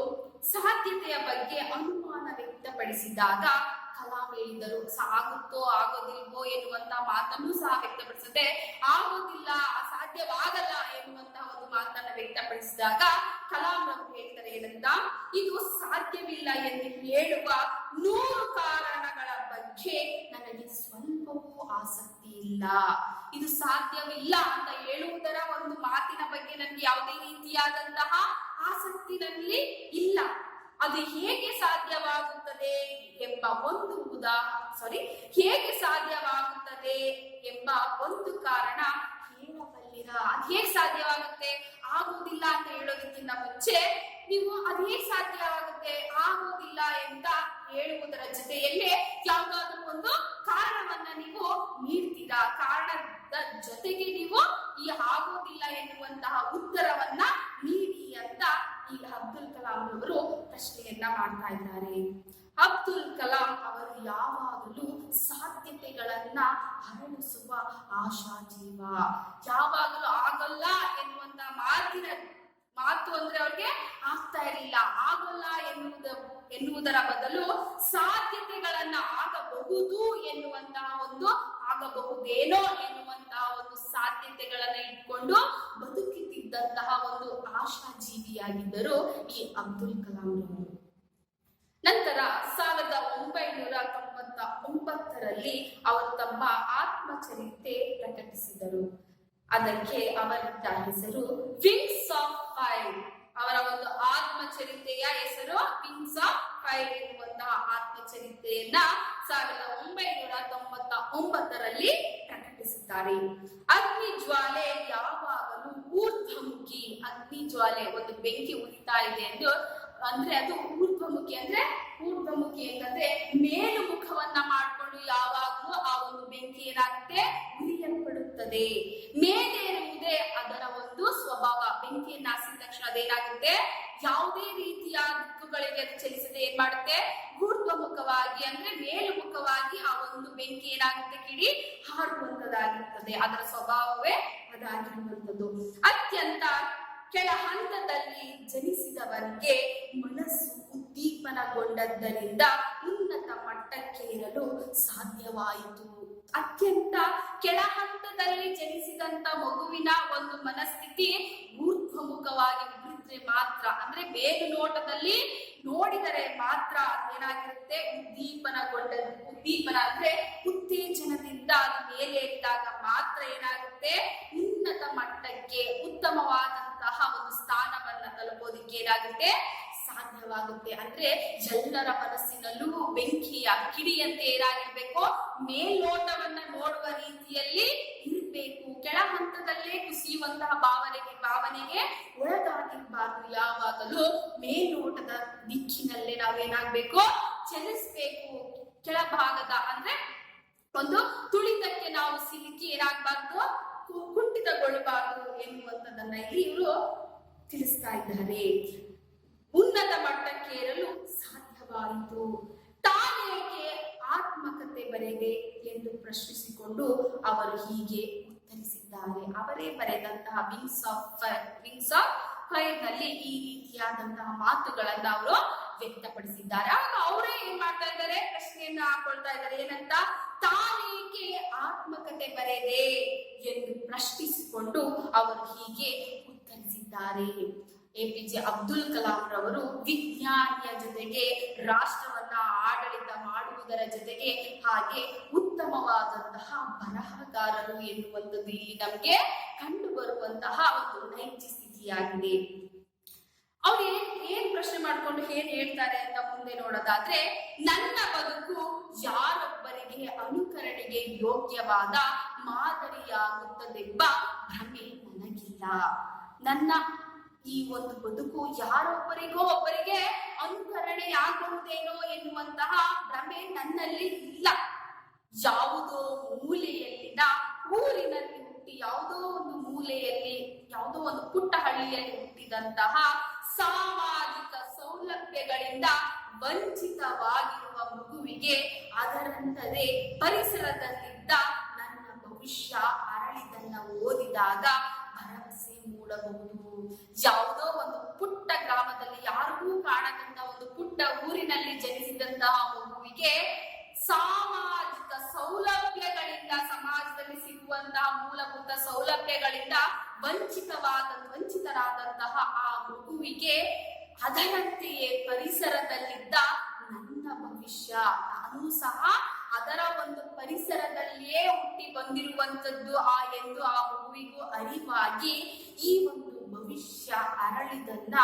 ಸಾಧ್ಯತೆಯ ಬಗ್ಗೆ ಅನುಮಾನ ವ್ಯಕ್ತಪಡಿಸಿದಾಗ ಕಲಾಂ ಹೇಳಿದರು, ಆಗುತ್ತೋ ಆಗೋದಿಲ್ವೋ ಎನ್ನುವಂತಹ ಮಾತನ್ನು ಸಹ ವ್ಯಕ್ತಪಡಿಸದೆ ಆಗೋದಿಲ್ಲ, ಸಾಧ್ಯವಾಗಲ್ಲ ಎನ್ನುವಂತಹ ಒಂದು ಮಾತನ್ನ ವ್ಯಕ್ತಪಡಿಸಿದಾಗ ಕಲಾಂ ಅವರು ಹೇಳ್ತಾರೆ ಏನಂತ, ಇದು ಸಾಧ್ಯವಿಲ್ಲ ಎಂದು ಹೇಳುವ 100 ಕಾರಣಗಳ ಬಗ್ಗೆ ನನಗೆ ಸ್ವಲ್ಪವೂ ಆಸಕ್ತಿ ಇಲ್ಲ. ಇದು ಸಾಧ್ಯವಿಲ್ಲ ಅಂತ ಹೇಳುವುದರ ಒಂದು ಮಾತಿನ ಬಗ್ಗೆ ನನಗೆ ಯಾವುದೇ ರೀತಿಯಾದಂತಹ ಆಸಕ್ತಿ ನನಗೆ ಇಲ್ಲ. ಅದು ಹೇಗೆ ಸಾಧ್ಯವಾಗುತ್ತದೆ ಎಂಬ ಒಂದು ಕಾರಣ ಹೇಳಬಲ್ಲಿರ. ಅದು ಹೇಗೆ ಸಾಧ್ಯವಾಗುತ್ತೆ? ಆಗುವುದಿಲ್ಲ ಅಂತ ಹೇಳೋದಕ್ಕಿಂತ ಮುಂಚೆ ನೀವು ಅದು ಹೇಗೆ ಸಾಧ್ಯವಾಗುತ್ತೆ, ಆಗುವುದಿಲ್ಲ ಅಂತ ಹೇಳುವುದರ ಜೊತೆಯಲ್ಲೇ ಯಾವುದಾದ್ರೂ ಒಂದು ಕಾರಣವನ್ನ ನೀವು ನೀಡ್ತೀರಾ. ಕಾರಣದ ಜೊತೆಗೆ ನೀವು ಈ ಆಗೋದಿಲ್ಲ ಎನ್ನುವಂತಹ ಉತ್ತರವನ್ನ ನೀಡಿ ಅಂತ ಈ ಅಬ್ದುಲ್ ಕಲಾಂ ಅವರು ಪ್ರಶ್ನೆಯನ್ನ ಮಾಡ್ತಾ ಇದ್ದಾರೆ. ಅಬ್ದುಲ್ ಕಲಾಂ ಅವರು ಯಾವಾಗಲೂ ಸಾಧ್ಯತೆಗಳನ್ನ ಹರಡಿಸುವ ಆಶಾಜೀವ. ಯಾವಾಗಲೂ ಆಗಲ್ಲ ಎನ್ನುವಂತ ಮಾತು ಅಂದ್ರೆ ಅವ್ರಿಗೆ ಆಗ್ತಾ ಇರಲಿಲ್ಲ. ಆಗಲ್ಲ ಎನ್ನುವುದರ ಬದಲು ಸಾಧ್ಯತೆಗಳನ್ನ ಆಗಬಹುದು ಎನ್ನುವಂತಹ ಒಂದು, ಆಗಬಹುದೇನೋ ಎನ್ನುವಂತಹ ಒಂದು ಸಾಧ್ಯತೆಗಳನ್ನ ಇಟ್ಕೊಂಡು ಬದುಕುತ್ತಿದ್ದಂತಹ ಒಂದು ಆಶಾಜೀವಿಯಾಗಿದ್ದರು ಈ ಅಬ್ದುಲ್ ಕಲಾಂ ಅವರು. ನಂತರ 1999ರಲ್ಲಿ ಅವರು ತಮ್ಮ ಆತ್ಮಚರಿತ್ರೆ ಪ್ರಕಟಿಸಿದರು. ಅದಕ್ಕೆ ಅವರಿಟ್ಟ ಹೆಸರು ವಿಂಗ್ಸ್ ಆಫ್ ಫೈರ್. ಅವರ ಒಂದು ಆತ್ಮಚರಿತ್ರೆಯ ಹೆಸರು ವಿಂಗ್ಸ್ ಆಫ್ ಫೈರ್ ಎನ್ನುವಂತಹ ಆತ್ಮಚರಿತ್ರೆಯನ್ನ 1999ರಲ್ಲಿ ಪ್ರಕಟಿಸುತ್ತಾರೆ. ಅಗ್ನಿ ಜ್ವಾಲೆ ಯಾವಾಗಲೂ ಊರ್ಧ್ವಮುಖಿ. ಅಗ್ನಿ ಜ್ವಾಲೆ ಒಂದು ಬೆಂಕಿ ಉರಿತಾ ಇದೆ ಎಂದು ಅಂದ್ರೆ ಅದು ಊರ್ಧ್ವಮುಖಿ ಅಂತಂದ್ರೆ ಮೇಲು ಮುಖವನ್ನ ಮಾಡಿಕೊಂಡು ಯಾವಾಗಲೂ ಆ ಒಂದು ಬೆಂಕಿ ಏನಾಗುತ್ತೆ, ಉರಿಯಲ್ಪಡುತ್ತದೆ. ಮೇಲೇರುವುದೇ ಅದರ ಒಂದು ಸ್ವಭಾವ. ಬೆಂಕಿಯನ್ನ ಹಾಸಿದ ತಕ್ಷಣ ಅದೇನಾಗುತ್ತೆ, ಯಾವುದೇ ರೀತಿಯ ದಿಕ್ಕುಗಳಿಗೆ ಅದು ಚಲಿಸದೆ ಏನ್ ಮಾಡುತ್ತೆ, ಊರ್ಧ್ವಮುಖವಾಗಿ ಅಂದ್ರೆ ಮೇಲುಮುಖವಾಗಿ ಆ ಒಂದು ಬೆಂಕಿ ಏನಾಗುತ್ತೆ, ಕಿಡಿ ಹಾರುವಂತದ್ದಾಗಿರ್ತದೆ. ಅದರ ಸ್ವಭಾವವೇ ಅದಾಗಿರುವಂತದ್ದು. ಅತ್ಯಂತ ಕೆಳ ಹಂತದಲ್ಲಿ ಜನಿಸಿದವರಿಗೆ ಮನಸ್ಸು ಉದ್ದೀಪನಗೊಂಡದ್ದರಿಂದ ಉನ್ನತ ಮಟ್ಟಕ್ಕೇರಲು ಸಾಧ್ಯವಾಯಿತು. ಅತ್ಯಂತ ಕೆಳ ಹಂತದಲ್ಲಿ ಜನಿಸಿದಂತ ಮಗುವಿನ ಒಂದು ಮನಸ್ಥಿತಿ ಊರ್ಧ್ವಮುಖವಾಗಿ ಬಿದ್ದರೆ ಮಾತ್ರ, ಅಂದ್ರೆ ಮೇಲು ನೋಟದಲ್ಲಿ ನೋಡಿದರೆ ಮಾತ್ರ ಏನಾಗಿರುತ್ತೆ, ಉದ್ದೀಪನ ಅಂದ್ರೆ ಉತ್ತೇಜನದಿಂದ ಅದು ಮೇಲೇರಿದಾಗ ಮಾತ್ರ ಏನಾಗುತ್ತೆ, ಉನ್ನತ ಮಟ್ಟಕ್ಕೆ ಉತ್ತಮವಾದಂತಹ ಒಂದು ಸ್ಥಾನವನ್ನ ತಲುಪೋದಿಕ್ಕೆ ಏನಾಗುತ್ತೆ, ಸಾಧ್ಯವಾಗುತ್ತೆ. ಅಂದ್ರೆ ಎಲ್ಲರ ಮನಸ್ಸಿನಲ್ಲೂ ಬೆಂಕಿಯ ಕಿಡಿಯಂತೆ ಏನಾಗಿರ್ಬೇಕು, ಮೇಲ್ನೋಟವನ್ನ ನೋಡುವ ರೀತಿಯಲ್ಲಿ ಇರಬೇಕು. ಕೆಳ ಹಂತದಲ್ಲೇ ಕುಸಿಯುವಂತಹ ಭಾವನೆಗೆ ಒಳಗಾಗಿರಬಾರ್ದು. ಯಾವಾಗಲೂ ಮೇಲ್ನೋಟದ ದಿಕ್ಕಿನಲ್ಲೇ ನಾವೇನಾಗ್ಬೇಕು, ಚಲಿಸ್ಬೇಕು. ಕೆಳಭಾಗದ ಅಂದ್ರೆ ಒಂದು ತುಳಿತಕ್ಕೆ ನಾವು ಸಿಲುಕಿ ಏನಾಗಬಾರ್ದು, ಕುಂಠಿತಗೊಳ್ಳಬಾರದು ಎನ್ನುವಂಥದ್ದನ್ನ ಇಲ್ಲಿ ಇವರು ತಿಳಿಸ್ತಾ ಇದ್ದಾರೆ. ಉನ್ನತ ಮಟ್ಟಕ್ಕೇರಲು ಸಾಧ್ಯವಾಯಿತು. ತಾನೇಕೆ ಆತ್ಮಕತೆ ಆತ್ಮಕತೆ ಬರೆದೆ ಎಂದು ಪ್ರಶ್ನಿಸಿಕೊಂಡು ಅವರು ಹೀಗೆ ಉತ್ತರಿಸಿದ್ದಾರೆ. ಅವರೇ ಬರೆದಂತಹ ವಿಂಗ್ಸ್ ಆಫ್ ಫೈರ್ ನಲ್ಲಿ ಈ ರೀತಿಯಾದಂತಹ ಮಾತುಗಳನ್ನ ಅವರು ವ್ಯಕ್ತಪಡಿಸಿದ್ದಾರೆ. ಆಗ ಅವರೇ ಏನ್ ಮಾಡ್ತಾ ಇದ್ದಾರೆ, ಪ್ರಶ್ನೆಯನ್ನ ಹಾಕೊಳ್ತಾ ಇದ್ದಾರೆ, ಏನಂತ, ತಾನೇಕೆ ಆತ್ಮಕತೆ ಬರೆದೆ ಎಂದು ಪ್ರಶ್ನಿಸಿಕೊಂಡು ಅವರು ಹೀಗೆ ಉತ್ತರಿಸಿದ್ದಾರೆ. APJ ಅಬ್ದುಲ್ ಕಲಾಂ ರವರು ವಿಜ್ಞಾನಿಯ ಜೊತೆಗೆ ರಾಷ್ಟ್ರವನ್ನ ಆಡಳಿತ ಮಾಡುವುದರ ಜೊತೆಗೆ ಹಾಗೆ ಉತ್ತಮವಾದಂತಹ ಬರಹಗಾರರು ಎನ್ನುವಂಥದ್ದು ಇಲ್ಲಿ ನಮ್ಗೆ ಕಂಡು ಬರುವಂತಹ ಒಂದು ನೈಜ ಸ್ಥಿತಿಯಾಗಿದೆ. ಅವ್ರು ಏನ್ ಪ್ರಶ್ನೆ ಮಾಡ್ಕೊಂಡು ಏನ್ ಹೇಳ್ತಾರೆ ಅಂತ ಮುಂದೆ ನೋಡೋದಾದ್ರೆ, ನನ್ನ ಬದುಕು ಯಾರೊಬ್ಬರಿಗೆ ಅನುಕರಣೆಗೆ ಯೋಗ್ಯವಾದ ಮಾದರಿಯಾಗುತ್ತದೆಂಬ ಭ್ರಮೆ ನನಗಿಲ್ಲ. ನನ್ನ ಈ ಒಂದು ಬದುಕು ಯಾರೊಬ್ಬರಿಗೋ ಒಬ್ಬರಿಗೆ ಅನುಕರಣೆಯಾಗುವುದೇನೋ ಎನ್ನುವಂತಹ ಭ್ರಮೆ ನನ್ನಲ್ಲಿ ಇಲ್ಲ. ಯಾವುದೋ ಮೂಲೆಯಲ್ಲಿನ ಊರಿನಲ್ಲಿ ಹುಟ್ಟಿ, ಯಾವುದೋ ಒಂದು ಮೂಲೆಯಲ್ಲಿ, ಯಾವುದೋ ಒಂದು ಪುಟ್ಟ ಹಳ್ಳಿಯಲ್ಲಿ ಹುಟ್ಟಿದಂತಹ ಸಾಮಾಜಿಕ ಸೌಲಭ್ಯಗಳಿಂದ ವಂಚಿತವಾಗಿರುವ ಮಗುವಿಗೆ ಅದರಂತದೇ ಪರಿಸರದಲ್ಲಿದ್ದ ನನ್ನ ಭವಿಷ್ಯ ಅರಳಿದನ್ನ ಓದಿದಾಗ ಭರವಸೆ ಮೂಡಬಹುದು. ಯಾವುದೋ ಒಂದು ಪುಟ್ಟ ಗ್ರಾಮದಲ್ಲಿ ಯಾರಿಗೂ ಕಾಣದಂತ ಒಂದು ಪುಟ್ಟ ಊರಿನಲ್ಲಿ ಜನಿಸಿದಂತಹ ಮಗುವಿಗೆ ಸಾಮಾಜಿಕ ಸೌಲಭ್ಯಗಳಿಂದ, ಸಮಾಜದಲ್ಲಿ ಸಿಗುವಂತಹ ಮೂಲಭೂತ ಸೌಲಭ್ಯಗಳಿಂದ ವಂಚಿತರಾದಂತಹ ಆ ಮಗುವಿಗೆ ಅದರಂತೆಯೇ ಪರಿಸರದಲ್ಲಿದ್ದ ನನ್ನ ಭವಿಷ್ಯ, ನಾನು ಸಹ ಅದರ ಒಂದು ಪರಿಸರದಲ್ಲಿಯೇ ಹುಟ್ಟಿ ಬಂದಿರುವಂತದ್ದು ಎಂದು ಆ ಮಗುವಿಗೂ ಅರಿವಾಗಿ ಈ ಒಂದು ಭವಿಷ್ಯ ಅರಳಿದನ್ನ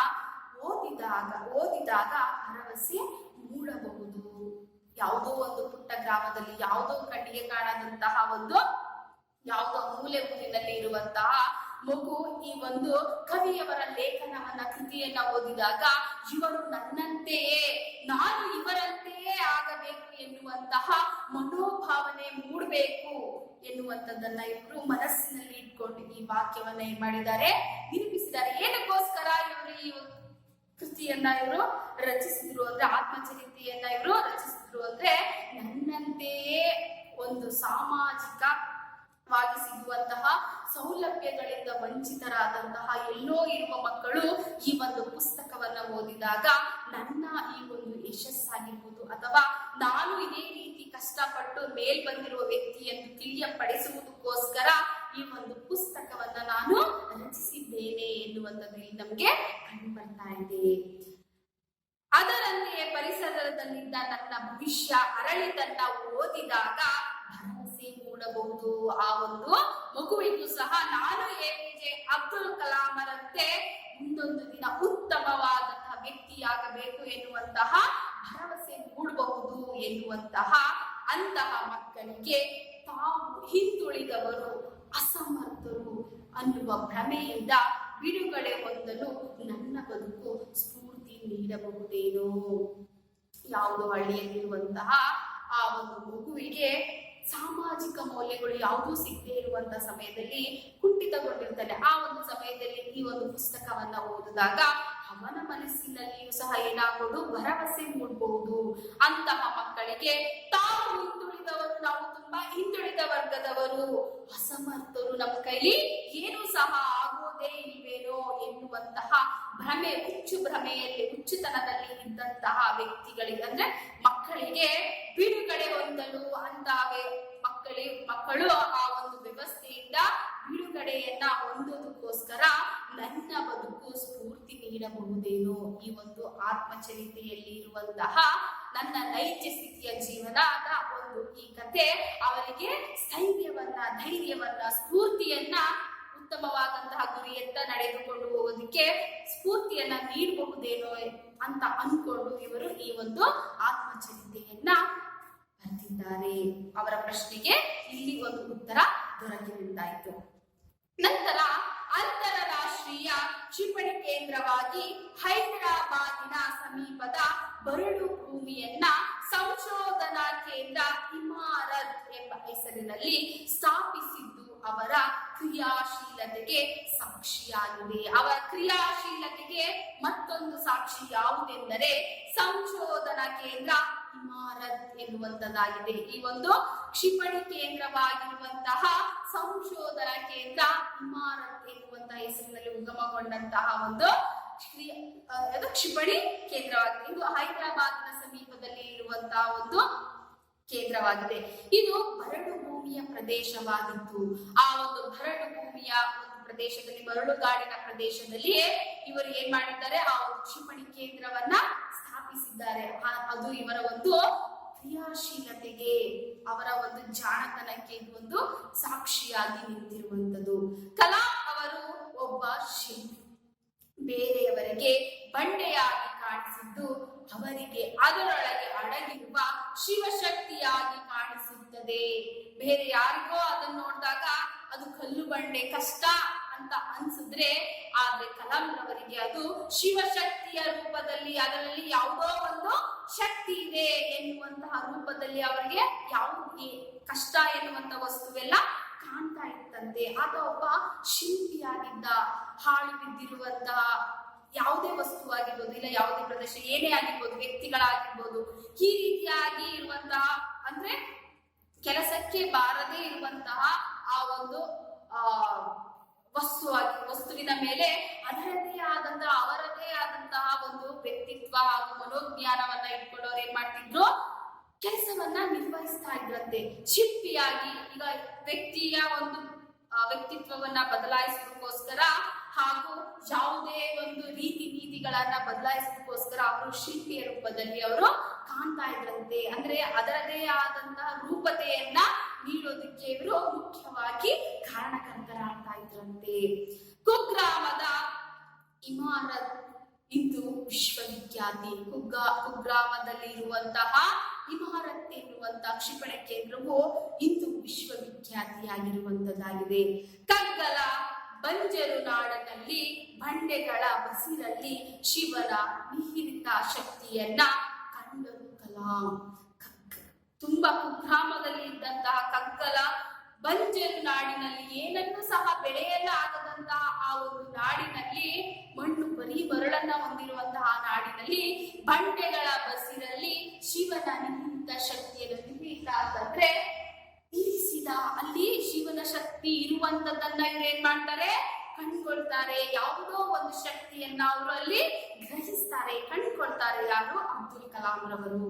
ಓದಿದಾಗ ಭರವಸೆ ಮೂಡಬಹುದು. ಯಾವುದೋ ಒಂದು ಪುಟ್ಟ ಗ್ರಾಮದಲ್ಲಿ, ಯಾವುದೋ ಕಣ್ಣಿಗೆ ಕಾಣದಂತಹ ಯಾವುದೋ ಮೂಲೆ ಊರಿನಲ್ಲಿ ಇರುವಂತಹ ಮಗು ಈ ಒಂದು ಕವಿಯವರ ಲೇಖನವನ್ನ, ಕೃತಿಯನ್ನ ಓದಿದಾಗ ಇವರು ನನ್ನಂತೆಯೇ, ನಾನು ಇವರಂತೆಯೇ ಆಗಬೇಕು ಎನ್ನುವಂತಹ ಮನೋಭಾವನೆ ಮೂಡಬೇಕು ಎನ್ನುವಂಥದ್ದನ್ನ ಇವರು ಮನಸ್ಸಿನಲ್ಲಿ ಇಟ್ಕೊಂಡು ಈ ವಾಕ್ಯವನ್ನ ಏನ್ ಮಾಡಿದ್ದಾರೆ, ನಿರೂಪಿಸಿದ್ದಾರೆ. ಏನಕ್ಕೋಸ್ಕರ ಇವರು ಈ ಕೃತಿಯನ್ನ ಇವರು ರಚಿಸಿದ್ರು ಅಂದ್ರೆ, ಆತ್ಮಚರಿತೆಯನ್ನ ಇವರು ರಚಿಸಿದ್ರು ಅಂದ್ರೆ, ನನ್ನಂತೆಯೇ ಒಂದು ಸಾಮಾಜಿಕವಾಗಿ ಸಿಗುವಂತಹ ಸೌಲಭ್ಯಗಳಿಂದ ವಂಚಿತರಾದಂತಹ ಎಲ್ಲೋ ಇರುವ ಮಕ್ಕಳು ಈ ಒಂದು ಪುಸ್ತಕವನ್ನ ಓದಿದಾಗ ನನ್ನ ಈ ಒಂದು ಯಶಸ್ಸಾಗಿರ್ಬೋದು, ಅಥವಾ ನಾನು ಇದೇ ರೀತಿ ಕಷ್ಟಪಟ್ಟು ಮೇಲ್ ಬಂದಿರುವ ವ್ಯಕ್ತಿ ಎಂದು ತಿಳಿಯಪಡಿಸುವುದಕ್ಕೋಸ್ಕರ ಈ ಒಂದು ಪುಸ್ತಕವನ್ನ ನಾನು ರಚಿಸಿದ್ದೇನೆ ಎನ್ನುವಂಥದ್ದು ಇಲ್ಲಿ ನಮ್ಗೆ ಕಂಡು ಬರ್ತಾ ಇದೆ. ಅದರಂತೆಯೇ ಪರಿಸರದಲ್ಲಿದ್ದ ನನ್ನ ಭವಿಷ್ಯ ಅರಳಿದನ್ನ ಓದಿದಾಗ ಭರವಸೆ ಮೂಡಬಹುದು. ಆ ಒಂದು ಮಗುವಿಗೂ ಸಹ ನಾನು APJ ಅಬ್ದುಲ್ ಕಲಾಮರಂತೆ ಮುಂದೊಂದು ದಿನ ಉತ್ತಮವಾದಂತಹ ವ್ಯಕ್ತಿಯಾಗಬೇಕು ಎನ್ನುವಂತಹ ಭರವಸೆ ಮೂಡಬಹುದು ಎನ್ನುವಂತಹ ಅಂತಹ ಮಕ್ಕಳಿಗೆ ತಾವು ಹಿಂದುಳಿದವರು, ಅಸಮರ್ಥರು ಅನ್ನುವ ಭ್ರಮೆಯಿಂದ ಬಿಡುಗಡೆ ಹೊಂದಲು ನನ್ನ ಬದುಕು ಸ್ಫೂರ್ತಿ ನೀಡಬಹುದೇನೋ. ಯಾವುದೋ ಹಳ್ಳಿಯಲ್ಲಿರುವಂತಹ ಆ ಒಂದು ಮಗುವಿಗೆ ಸಾಮಾಜಿಕ ಮೌಲ್ಯಗಳು ಯಾವುದೂ ಸಿಗದೆ ಇರುವಂತಹ ಸಮಯದಲ್ಲಿ ಕುಂಠಿತಗೊಂಡಿರ್ತಾನೆ. ಆ ಒಂದು ಸಮಯದಲ್ಲಿ ಈ ಒಂದು ಪುಸ್ತಕವನ್ನ ಓದಿದಾಗ ಅವನ ಮನಸ್ಸಿನಲ್ಲಿಯೂ ಸಹ ಏನಾಗೋದು, ಭರವಸೆ ಮೂಡಬಹುದು. ಅಂತಹ ಮಕ್ಕಳಿಗೆ ತಾವು ಹಿಂದುಳಿದವರು, ನಾವು ತುಂಬಾ ಹಿಂದುಳಿದ ವರ್ಗದವರು, ಅಸಮರ್ಥರು, ನಮ್ಮ ಕೈಲಿ ಏನು ಸಹ ಆಗೋದೇ ಇಲ್ವೇನೋ ಎನ್ನುವಂತಹ ಭ್ರಮೆ, ಹುಚ್ಚುತನದಲ್ಲಿ ಇದ್ದಂತಹ ವ್ಯಕ್ತಿಗಳಿಗೆ, ಅಂದ್ರೆ ಮಕ್ಕಳಿಗೆ ಬಿಡುಗಡೆ ಹೊಂದಲು ಮಕ್ಕಳು ಆ ಒಂದು ವ್ಯವಸ್ಥೆಯಿಂದ ಬಿಡುಗಡೆಯನ್ನ ಹೊಂದೋದಕ್ಕೋಸ್ಕರ ನನ್ನ ಬದುಕು ಸ್ಫೂರ್ತಿ ನೀಡಬಹುದೇನೋ. ಈ ಒಂದು ಆತ್ಮಚರಿತೆಯಲ್ಲಿ ಇರುವಂತಹ ನನ್ನ ನೈಜ ಸ್ಥಿತಿಯ ಜೀವನದ ಒಂದು ಈ ಕತೆ ಅವರಿಗೆ ಧೈರ್ಯವನ್ನ, ಸ್ಫೂರ್ತಿಯನ್ನ, ಉತ್ತಮವಾದಂತಹ ಗುರಿಯತ್ತ ನಡೆದುಕೊಂಡು ಹೋಗೋದಕ್ಕೆ ಸ್ಫೂರ್ತಿಯನ್ನ ನೀಡಬಹುದೇನೋ ಅಂತ ಅನ್ಕೊಂಡು ಇವರು ಈ ಒಂದು ಆತ್ಮಚರಿತೆಯನ್ನ ಬರೆದಿದ್ದಾರೆ. ಅವರ ಪ್ರಶ್ನೆಗೆ ಇಲ್ಲಿ ಒಂದು ಉತ್ತರ ದೊರಕಿದ್ದಾಯಿತು. ನಂತರ ಅಂತಾರಾಷ್ಟ್ರೀಯ ಕ್ಷಿಪಣಿ ಕೇಂದ್ರವಾಗಿ ಹೈದರಾಬಾದಿನ ಸಮೀಪದ ಬರಡು ಭೂಮಿಯನ್ನ ಸಂಶೋಧನಾ ಕೇಂದ್ರ ಇಮಾರತ್ ಎಂಬ ಹೆಸರಿನಲ್ಲಿ ಸ್ಥಾಪಿಸಿದ್ದು ಅವರ ಕ್ರಿಯಾಶೀಲತೆಗೆ ಸಾಕ್ಷಿಯಾಗಿದೆ. ಅವರ ಕ್ರಿಯಾಶೀಲತೆಗೆ ಮತ್ತೊಂದು ಸಾಕ್ಷಿ ಯಾವುದೆಂದರೆ ಸಂಶೋಧನಾ ಕೇಂದ್ರ ಇಮಾರತ್ ಎನ್ನುವಂತದ್ದಾಗಿದೆ. ಈ ಒಂದು ಕ್ಷಿಪಣಿ ಕೇಂದ್ರವಾಗಿರುವಂತಹ ಸಂಶೋಧನಾ ಕೇಂದ್ರ ಇಮಾರತ್ ಎನ್ನುವಂತಹ ಹೆಸರಿನಲ್ಲಿ ಉಗಮಗೊಂಡಂತಹ ಒಂದು ಕ್ಷಿಪಣಿ ಕೇಂದ್ರವಾಗಿದೆ. ಇದು ಹೈದರಾಬಾದ್ನ ಸಮೀಪದಲ್ಲಿ ಇರುವಂತಹ ಒಂದು ಕೇಂದ್ರವಾಗಿದೆ. ಇದು ಬರಡು ಭೂಮಿಯ ಪ್ರದೇಶವಾಗಿತ್ತು. ಆ ಒಂದು ಬರಡು ಭೂಮಿಯ ಒಂದು ಪ್ರದೇಶದಲ್ಲಿ, ಮರಳುಗಾಡಿನ ಪ್ರದೇಶದಲ್ಲಿ ಇವರು ಏನ್ ಮಾಡಿದ್ದಾರೆ, ಆ ಒಂದು ಕ್ಷಿಪಣಿ ಕೇಂದ್ರವನ್ನ ಸ್ಥಾಪಿಸಿದ್ದಾರೆ. ಅದು ಇವರ ಒಂದು ಕ್ರಿಯಾಶೀಲತೆಗೆ, ಅವರ ಒಂದು ಜಾಣತನಕ್ಕೆ ಇದು ಒಂದು ಸಾಕ್ಷಿಯಾಗಿ ನಿಂತಿರುವಂತದ್ದು. ಕಲಾಂ ಅವರು ಒಬ್ಬ ಶಿಲ್ಪಿ. ಬೇರೆಯವರಿಗೆ ಬಂಡೆಯಾಗಿ ಕಾಣಿಸಿದ್ದು ಅವರಿಗೆ ಅದರೊಳಗೆ ಅಡಗಿರುವ ಶಿವಶಕ್ತಿಯಾಗಿ ಕಾಣಿಸುತ್ತದೆ. ಬೇರೆ ಯಾರಿಗೋ ಅದನ್ನ ನೋಡಿದಾಗ ಅದು ಕಲ್ಲು ಬಂಡೆ ಕಷ್ಟ ಅಂತ ಅನ್ಸಿದ್ರೆ, ಆದ್ರೆ ಕಲಾಂ ರವರಿಗೆ ಅದು ಶಿವಶಕ್ತಿಯ ರೂಪದಲ್ಲಿ, ಅದರಲ್ಲಿ ಯಾವುದೋ ಒಂದು ಶಕ್ತಿ ಇದೆ ಎನ್ನುವಂತಹ ರೂಪದಲ್ಲಿ ಅವರಿಗೆ ಯಾವುದೇ ಕಷ್ಟ ಎನ್ನುವಂತ ವಸ್ತುವೆಲ್ಲ ಕಾಣ್ತಾ ಇತ್ತಂತೆ. ಆತ ಒಬ್ಬ ಶಿಲ್ಪಿಯಾಗಿದ್ದ. ಹಾಳು ಬಿದ್ದಿರುವಂತಹ ಯಾವುದೇ ವಸ್ತು ಆಗಿರ್ಬೋದು, ಇಲ್ಲ ಯಾವುದೇ ಪ್ರದೇಶ ಏನೇ ಆಗಿರ್ಬೋದು, ವ್ಯಕ್ತಿಗಳಾಗಿರ್ಬೋದು, ಈ ರೀತಿಯಾಗಿ ಇರುವಂತಹ, ಅಂದ್ರೆ ಕೆಲಸಕ್ಕೆ ಬಾರದೇ ಇರುವಂತಹ ಆ ಒಂದು ವಸ್ತುವಿನ ಮೇಲೆ ಅವರದೇ ಆದಂತಹ ಒಂದು ವ್ಯಕ್ತಿತ್ವ ಹಾಗೂ ಮನೋಜ್ಞಾನವನ್ನ ಇಟ್ಕೊಂಡವ್ರು ಏನ್ ಮಾಡ್ತಿದ್ರು, ಕೆಲಸವನ್ನ ನಿರ್ವಹಿಸ್ತಾ ಇದ್ರಂತೆ. ಶಿಲ್ಪಿಯಾಗಿ ಈಗ ವ್ಯಕ್ತಿಯ ಒಂದು ವ್ಯಕ್ತಿತ್ವವನ್ನ ಬದಲಾಯಿಸೋದಕ್ಕೋಸ್ಕರ ಹಾಗೂ ಯಾವುದೇ ಒಂದು ರೀತಿ ನೀತಿಗಳನ್ನ ಬದಲಾಯಿಸೋದಕ್ಕೋಸ್ಕರ ಅವರು ಶಿಲ್ಪಿಯ ರೂಪದಲ್ಲಿ ಅವರು ಕಾಣ್ತಾ ಇದ್ರಂತೆ. ಅಂದ್ರೆ ಅದರದೇ ಆದಂತಹ ರೂಪತೆಯನ್ನ ನೀಡೋದಕ್ಕೆ ಇವರು ಮುಖ್ಯವಾಗಿ ಕಾರಣಕರ್ತರಾಗ್ತಾ ಇದ್ರಂತೆ. ಕುಗ್ರಾಮದ ಇಮಾರತ್ ಇಂದು ವಿಶ್ವವಿಖ್ಯಾತಿ. ಕುಗ್ರಾಮದಲ್ಲಿ ಇರುವಂತಹ ಇಮಾರತ್ ಎನ್ನುವಂತಹ ಕ್ಷಿಪಣಿ ಕೇಂದ್ರವು ಇಂದು ವಿಶ್ವವಿಖ್ಯಾತಿಯಾಗಿರುವಂತದ್ದಾಗಿದೆ. ಕಗ್ಗಲ ಬಂಜರು ನಾಡಿನಲ್ಲಿ ಬಂಡೆಗಳ ಬಸಿರಲ್ಲಿ ಶಿವನ ನಿಹಿರಿತ ಶಕ್ತಿಯನ್ನ ಕಂಡರು ಕಲಾಂ. ತುಂಬಾ ಕುಗ್ರಾಮದಲ್ಲಿ ಇದ್ದಂತಹ ಕಗ್ಗಲ ಬಂಜರು ನಾಡಿನಲ್ಲಿ ಏನನ್ನೂ ಸಹ ಬೆಳೆಯಲಾಗದಂತಹ ಆ ಒಂದು ನಾಡಿನಲ್ಲಿ, ಮಣ್ಣು ಬರೀ ಮರಳನ್ನ ಹೊಂದಿರುವಂತಹ ನಾಡಿನಲ್ಲಿ ಬಂಡೆಗಳ ಬಸಿರಲ್ಲಿ ಶಿವನ ನಿಹಿತ ಶಕ್ತಿಯನ್ನು, ನಿಹಿತ ಅಂತಂದ್ರೆ ಇರಿಸಿದ, ಅಲ್ಲಿ ಶಿವನ ಶಕ್ತಿ ಇರುವಂತದನ್ನ ಇವ್ರು ಏನ್ ಮಾಡ್ತಾರೆ, ಕಂಡುಕೊಳ್ತಾರೆ. ಯಾವುದೋ ಒಂದು ಶಕ್ತಿಯನ್ನ ಅವರು ಅಲ್ಲಿ ಗ್ರಹಿಸ್ತಾರೆ, ಕಂಡುಕೊಳ್ತಾರೆ. ಯಾರು? ಅಬ್ದುಲ್ ಕಲಾಂ ರವರು.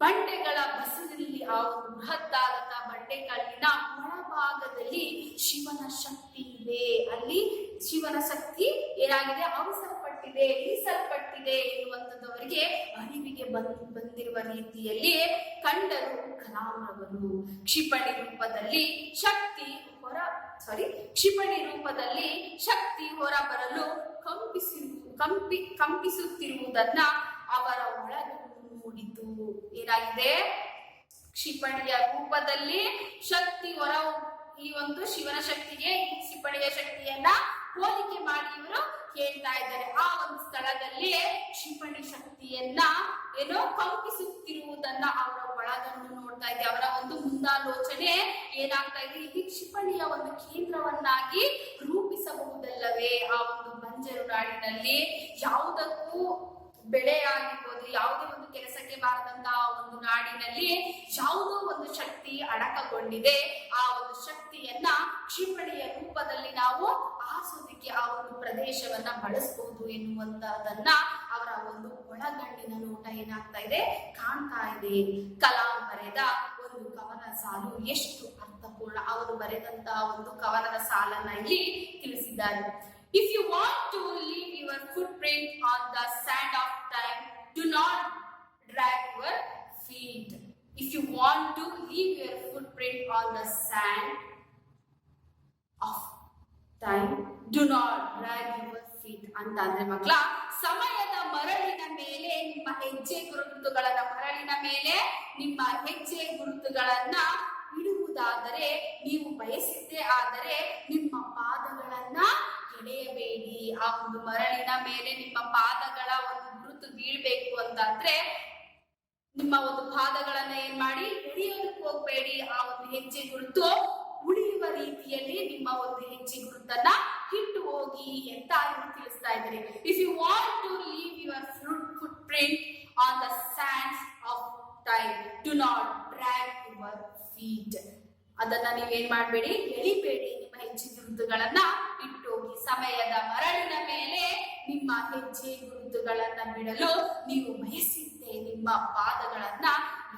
ಬಂಡೆಗಳ ಬಸಿರಲ್ಲಿ, ಆ ಒಂದು ಬೃಹತ್ತಾದಂತಹ ಬಂಡೆಕಲ್ಲಿನ ಒಳಭಾಗದಲ್ಲಿ ಶಿವನ ಶಕ್ತಿ ಇದೆ. ಅಲ್ಲಿ ಶಿವನ ಶಕ್ತಿ ಏನಾಗಿದೆ, ಅವಸರಪಟ್ಟಿದೆ, ಇರಿಸಲ್ಪಟ್ಟಿದೆ ಎನ್ನುವಂಥದ್ದವರಿಗೆ ಅರಿವಿಗೆ ಬಂದಿರುವ ರೀತಿಯಲ್ಲಿ ಕಂಡರು ಕಲಾಂ ರವರು. ಕ್ಷಿಪಣಿ ರೂಪದಲ್ಲಿ ಶಕ್ತಿ ಹೊರಬರಲು ಕಂಪಿಸುತ್ತಿರುವುದನ್ನ ಅವರ ಒಳಗಣ್ಣು ನೋಡಿತು. ಏನಾಗಿದೆ, ಕ್ಷಿಪಣಿಯ ರೂಪದಲ್ಲಿ ಶಕ್ತಿ ಈ ಒಂದು ಶಿವನ ಶಕ್ತಿಗೆ ಈ ಕ್ಷಿಪಣಿಯ ಶಕ್ತಿಯನ್ನ ಹೋಲಿಕೆ ಮಾಡಿ ಇವರು ಹೇಳ್ತಾ ಇದ್ದಾರೆ. ಆ ಒಂದು ಸ್ಥಳದಲ್ಲಿ ಕ್ಷಿಪಣಿ ಶಕ್ತಿಯನ್ನ ಕಂಪಿಸುತ್ತಿರುವುದನ್ನ ಅವರ ಒಳಗಣ್ಣು ನೋಡ್ತಾ ಇದೆ. ಅವರ ಒಂದು ಮುಂದಾಲೋಚನೆ ಏನಾಗ್ತಾ ಇದೆ, ಈ ಕ್ಷಿಪಣಿಯ ಒಂದು ಕೇಂದ್ರವನ್ನಾಗಿ ರೂಪಿಸಬಹುದಲ್ಲವೇ ಆ ಒಂದು ಬಂಜರು ನಾಡಿನಲ್ಲಿ. ಯಾವುದಕ್ಕೂ ಬೆಳೆ ಆಗಿರ್ಬೋದು, ಯಾವುದೇ ಒಂದು ಕೆಲಸಕ್ಕೆ ಬಾರದಂತಹ ಒಂದು ನಾಡಿನಲ್ಲಿ ಯಾವುದೋ ಒಂದು ಶಕ್ತಿ ಅಡಕಗೊಂಡಿದೆ. ಆ ಒಂದು ಶಕ್ತಿಯನ್ನ ಕ್ಷಿಪಣಿಯ ರೂಪದಲ್ಲಿ ನಾವು ಆಸೋದಕ್ಕೆ ಆ ಒಂದು ಪ್ರದೇಶವನ್ನ ಬಳಸಬಹುದು ಎನ್ನುವಂತದನ್ನ ಅವರ ಒಂದು ಒಳಗಣ್ಣಿನ ನೋಟ ಏನಾಗ್ತಾ ಇದೆ, ಕಾಣ್ತಾ ಇದೆ. ಕಲಾಂ ಬರೆದ ಒಂದು ಕವನ ಸಾಲು ಎಷ್ಟು ಅರ್ಥಪೂರ್ಣ. ಅವರು ಬರೆದಂತಹ ಒಂದು ಕವನದ ಸಾಲನ್ನ ಇಲ್ಲಿ ತಿಳಿಸಿದ್ದಾರೆ. If you want to leave your footprint on the sand of time, do not drag your feet. If you want to leave your footprint on the sand of time, do not drag your feet. ಅಂತಂದ್ರೆ ಮಕ್ಕಳ, ಸಮಯದ ಮರಳಿನ ಮೇಲೆ ನಿಮ್ಮ ಹೆಜ್ಜೆ ಗುರುತುಗಳನ್ನ ಇಡುವುದಾದರೆ, ನೀವು ಬಯಸಿದ್ದೇ ಆದರೆ ನಿಮ್ಮ ಪಾದಗಳನ್ನ ಎಳೆಯಬೇಡಿ. ಆ ಒಂದು ಮರಳಿನ ಮೇಲೆ ನಿಮ್ಮ ಪಾದಗಳ ಒಂದು ಗುರುತು ಬೀಳ್ಬೇಕು ಅಂತಂದ್ರೆ ನಿಮ್ಮ ಒಂದು ಪಾದಗಳನ್ನ ಏನ್ ಮಾಡಿ, ಎಳೆಯೋದಕ್ಕೆ ಹೋಗ್ಬೇಡಿ. ಆ ಒಂದು ಹೆಜ್ಜೆ ಗುರುತು ಉಳಿಯುವ ರೀತಿಯಲ್ಲಿ ನಿಮ್ಮ ಒಂದು ಹೆಜ್ಜೆ ಗುರುತನ್ನ ಇಟ್ಟು ಹೋಗಿ ಅಂತ ತಿಳಿಸ್ತಾ ಇದ್ದಾರೆ. If you want to leave your foot footprint on the sands of time. Do not drag your feet. ಅದನ್ನ ನೀವೇನ್ ಮಾಡಬೇಡಿ, ಎಳಿಬೇಡಿ. ನಿಮ್ಮ ಹೆಜ್ಜೆ ಗುರುತುಗಳನ್ನ ಇಟ್ಟೋಗಿ. ಸಮಯದ ಮರಳಿನ ಮೇಲೆ ನಿಮ್ಮ ಹೆಜ್ಜೆ ಗುರುತುಗಳನ್ನ ಬಿಡಲು ನೀವು ಬಯಸಿದ್ದೆ ನಿಮ್ಮ ಪಾದಗಳನ್ನ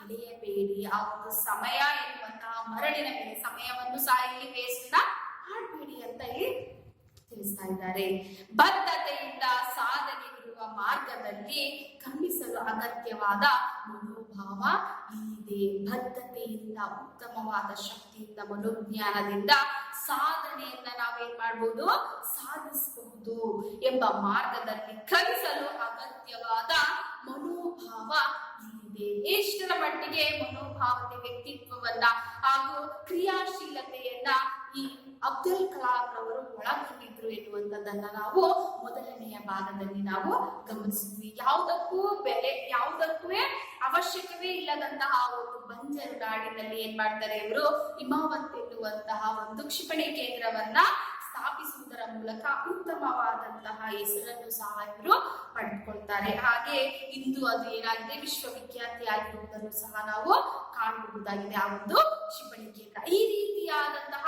ಎಳೆಯಬೇಡಿ. ಆ ಒಂದು ಸಮಯ ಎನ್ನುವಂತಹ ಮರಳಿನ ಮೇಲೆ ಸಮಯವನ್ನು ಸಹ ಇಲ್ಲಿ ವೇಸ್ಟ್ ಮಾಡಬೇಡಿ ಅಂತ ಇಲ್ಲಿ ತಿಳಿಸ್ತಾ ಇದ್ದಾರೆ. ಬದ್ಧತೆಯಿಂದ ಸಾಧನೆ ಇರುವ ಮಾರ್ಗದಲ್ಲಿ ಕ್ರಮಿಸಲು ಅಗತ್ಯವಾದ ಮನೋಭಾವ ಇಲ್ಲಿದೆ. ಬದ್ಧತೆಯಿಂದ, ಉತ್ತಮವಾದ ಶಕ್ತಿಯಿಂದ, ಮನೋಜ್ಞಾನದಿಂದ ಸಾಧನೆಯನ್ನ ನಾವೇನ್ ಮಾಡಬಹುದು, ಸಾಧಿಸಬಹುದು ಎಂಬ ಮಾರ್ಗದಲ್ಲಿ ಕ್ರಮಿಸಲು ಅಗತ್ಯವಾದ ಮನೋಭಾವ ಇಲ್ಲಿದೆ. ಎಷ್ಟರ ಮಟ್ಟಿಗೆ ಮನೋಭಾವತೆ, ವ್ಯಕ್ತಿತ್ವವನ್ನ ಹಾಗೂ ಕ್ರಿಯಾಶೀಲತೆಯನ್ನ ಈ ಅಬ್ದುಲ್ ಕಲಾಂ ರವರು ಒಳಗೊಂಡಿದ್ರು ಎನ್ನುವಂಥದ್ದನ್ನ ನಾವು ಮೊದಲನೆಯ ಭಾಗದಲ್ಲಿ ನಾವು ಗಮನಿಸಿದ್ವಿ. ಯಾವುದಕ್ಕೂ ಅವಶ್ಯಕವೇ ಇಲ್ಲದಂತಹ ಒಂದು ಬಂಜರು ನಾಡಿನಲ್ಲಿ ಏನ್ ಮಾಡ್ತಾರೆ ಇವರು, ಹಿಮಾವತ್ ಎನ್ನುವಂತಹ ಒಂದು ಕ್ಷಿಪಣಿ ಕೇಂದ್ರವನ್ನ ಸ್ಥಾಪಿಸುವುದರ ಮೂಲಕ ಉತ್ತಮವಾದಂತಹ ಹೆಸರನ್ನು ಸಹ ಇವರು ಪಡೆದುಕೊಳ್ತಾರೆ. ಹಾಗೆ ಇಂದು ಅದು ಏನಾಗಿದೆ, ವಿಶ್ವವಿಖ್ಯಾತಿ ಆಗಿರುವುದನ್ನು ಸಹ ನಾವು ಕಾಣಬಹುದಾಗಿದೆ ಆ ಒಂದು ಕ್ಷಿಪಣಿ ಕೇಂದ್ರ. ಈ ರೀತಿಯಾದಂತಹ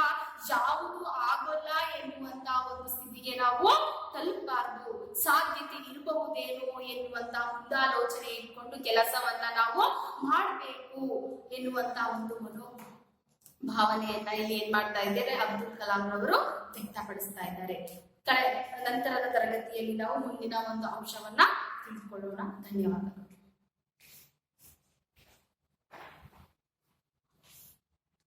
ಯಾವುದು ಆಗೋಲ್ಲ ಎನ್ನುವಂತಹ ಒಂದು ಸ್ಥಿತಿಗೆ ನಾವು ತಲುಪಬಾರದು. ಸಾಧ್ಯತೆ ಇರಬಹುದೇನೋ ಎನ್ನುವಂತಹ ಮುಂದಾಲೋಚನೆ ಇಟ್ಕೊಂಡು ಕೆಲಸವನ್ನ ನಾವು ಮಾಡಬೇಕು ಎನ್ನುವಂತಹ ಒಂದು ಭಾವನೆಯನ್ನ ಇಲ್ಲಿ ಏನ್ ಮಾಡ್ತಾ ಇದ್ದಾರೆ, ಅಬ್ದುಲ್ ಕಲಾಂ ರವರು ವ್ಯಕ್ತಪಡಿಸ್ತಾ ಇದ್ದಾರೆ. ನಂತರದ ತರಗತಿಯಲ್ಲಿ ನಾವು ಮುಂದಿನ ಒಂದು ಅಂಶವನ್ನ ತಿಳಿದುಕೊಳ್ಳೋಣ. ಧನ್ಯವಾದಗಳು.